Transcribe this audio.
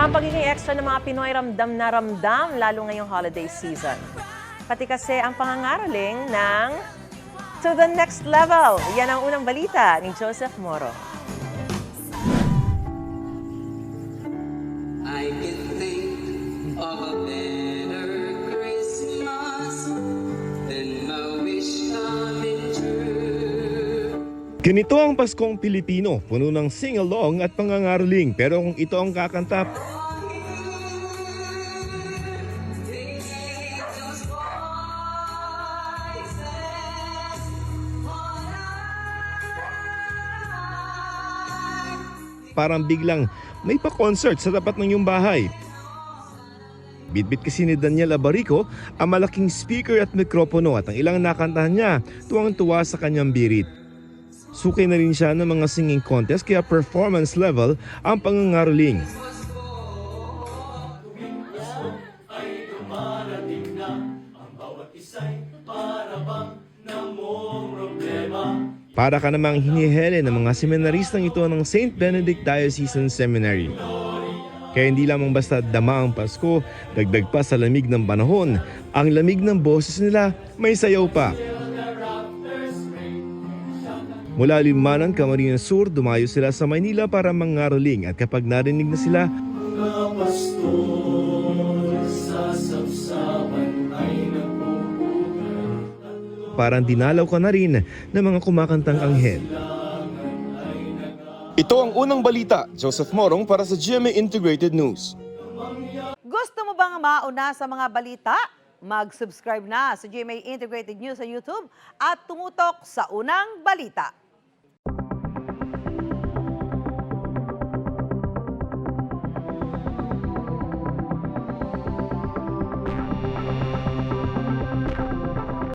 Ang pagiging extra ng mga Pinoy ramdam na ramdam, lalo ngayong holiday season. Pati kasi ang pangangaraling ng To the Next Level. Yan ang unang balita ni Joseph Moro. I can think of a better Christmas than my wish coming true. Ganito ang Paskong Pilipino, puno ng sing-along at pangangaraling. Pero kung ito ang kakanta, parang biglang may pa-concert sa tapat ng iyong bahay. Bitbit kasi ni Daniel Abarico ang malaking speaker at mikropono at ang ilang nakantahan niya tuwang-tuwa sa kanyang birit. Sukay na rin siya ng mga singing contest kaya performance level ang pangangaraling. Para ka namang hinihele ng mga seminaristang ito ng St. Benedict Diocesan Seminary. Kaya hindi lamang basta dama ang Pasko, dagdag pa sa lamig ng panahon, ang lamig ng boses nila may sayaw pa. Mula Limanan, Camarines Sur, dumayo sila sa Maynila para mangaraling at kapag narinig na sila, parang dinalaw ka na rin ng mga kumakantang anghel. Ito ang unang balita. Joseph Morong para sa GMA Integrated News. Gusto mo bang mauna sa mga balita? Mag-subscribe na sa GMA Integrated News sa YouTube at tumutok sa unang balita.